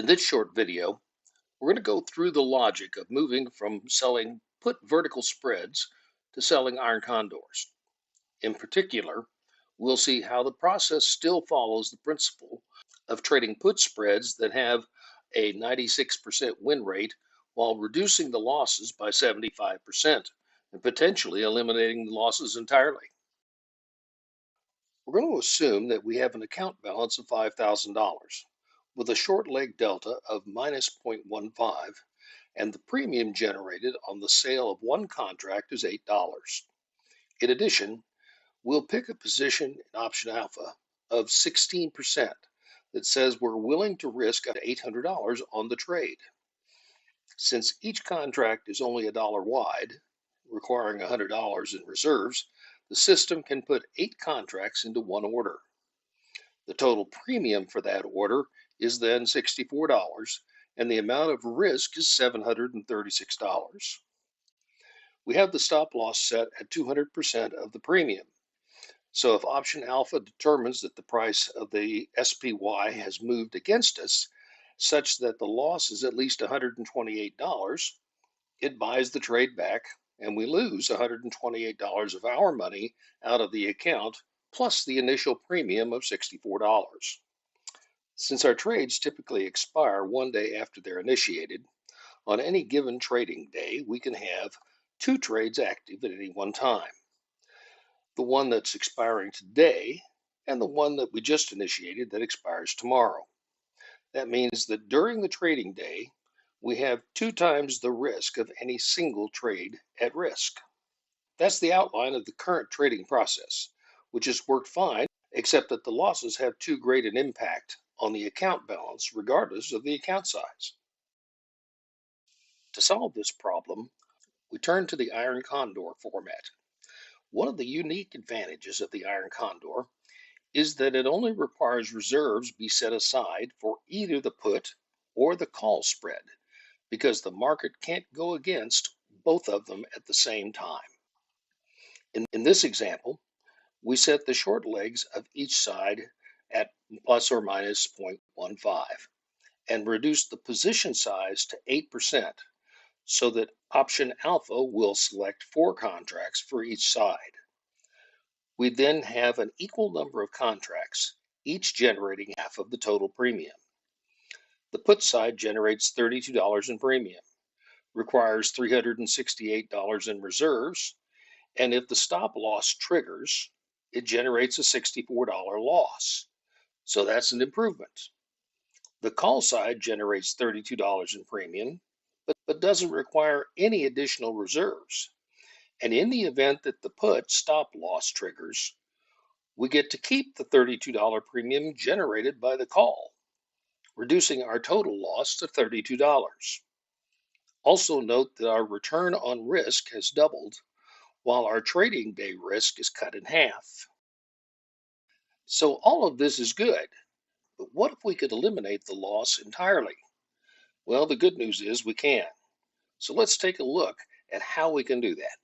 In this short video, we're going to go through the logic of moving from selling put vertical spreads to selling iron condors. In particular, we'll see how the process still follows the principle of trading put spreads that have a 96% win rate while reducing the losses by 75% and potentially eliminating the losses entirely. We're going to assume that we have an account balance of $5,000 with a short leg delta of minus 0.15, and the premium generated on the sale of one contract is $8. In addition, we'll pick a position in option alpha of 16% that says we're willing to risk up to $800 on the trade. Since each contract is only $1 wide, requiring $100 in reserves, the system can put 8 contracts into one order. The total premium for that order is then $64, and the amount of risk is $736. We have the stop loss set at 200% of the premium. So if option alpha determines that the price of the SPY has moved against us, such that the loss is at least $128, it buys the trade back, and we lose $128 of our money out of the account, plus the initial premium of $64. Since our trades typically expire one day after they're initiated, on any given trading day, we can have 2 trades active at any one time. The one that's expiring today and the one that we just initiated that expires tomorrow. That means that during the trading day, we have 2 times the risk of any single trade at risk. That's the outline of the current trading process, which has worked fine, except that the losses have too great an impact on the account balance regardless of the account size. To solve this problem, we turn to the Iron Condor format. One of the unique advantages of the Iron Condor is that it only requires reserves be set aside for either the put or the call spread, because the market can't go against both of them at the same time. In this example, we set the short legs of each side at plus or minus 0.15 and reduce the position size to 8%, so that option alpha will select 4 contracts for each side. We then have an equal number of contracts, each generating half of the total premium. The put side generates $32 in premium, requires $368 in reserves, and if the stop loss triggers, it generates a $64 loss. So that's an improvement. The call side generates $32 in premium, but doesn't require any additional reserves. And in the event that the put stop loss triggers, we get to keep the $32 premium generated by the call, reducing our total loss to $32. Also note that our return on risk has doubled, while our trading day risk is cut in half. So all of this is good, but what if we could eliminate the loss entirely? Well, the good news is we can. So let's take a look at how we can do that.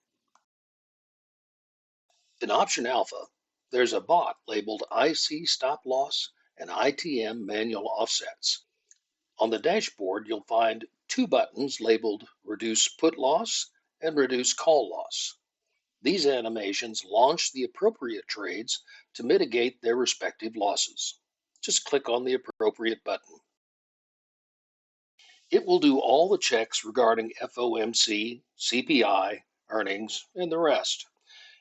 In option alpha, there's a bot labeled IC stop loss and ITM manual offsets. On the dashboard, you'll find 2 buttons labeled reduce put loss and reduce call loss. These animations launch the appropriate trades to mitigate their respective losses. Just click on the appropriate button. It will do all the checks regarding FOMC, CPI, earnings, and the rest,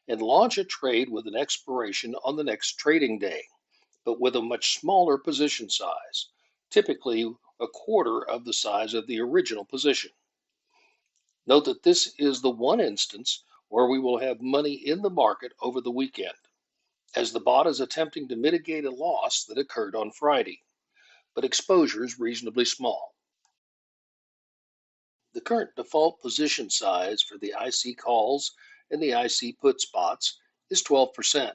and launch a trade with an expiration on the next trading day, but with a much smaller position size, typically a quarter of the size of the original position. Note that this is the one instance where we will have money in the market over the weekend, as the bot is attempting to mitigate a loss that occurred on Friday, but exposure is reasonably small. The current default position size for the IC calls and the IC put spots is 12%.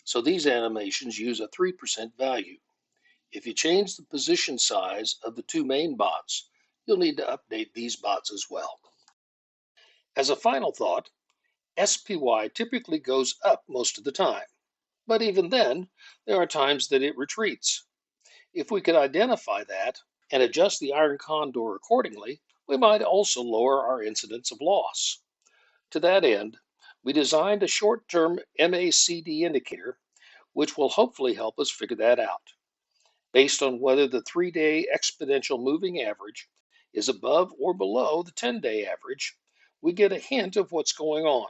So these animations use a 3% value. If you change the position size of the 2 main bots, you'll need to update these bots as well. As a final thought, SPY typically goes up most of the time, but even then, there are times that it retreats. If we could identify that, and adjust the iron condor accordingly, we might also lower our incidence of loss. To that end, we designed a short-term MACD indicator, which will hopefully help us figure that out. Based on whether the 3-day exponential moving average is above or below the 10-day average, we get a hint of what's going on.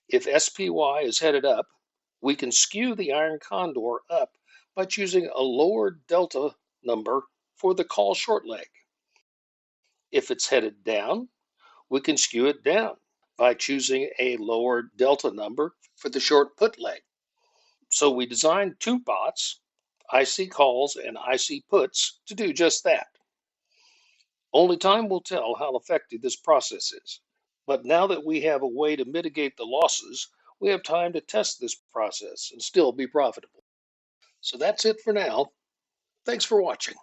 If SPY is headed up, we can skew the iron condor up by choosing a lower delta number for the call short leg. If it's headed down, we can skew it down by choosing a lower delta number for the short put leg. So we designed two bots, IC calls and IC puts, to do just that. Only time will tell how effective this process is. But now that we have a way to mitigate the losses, we have time to test this process and still be profitable. So that's it for now. Thanks for watching.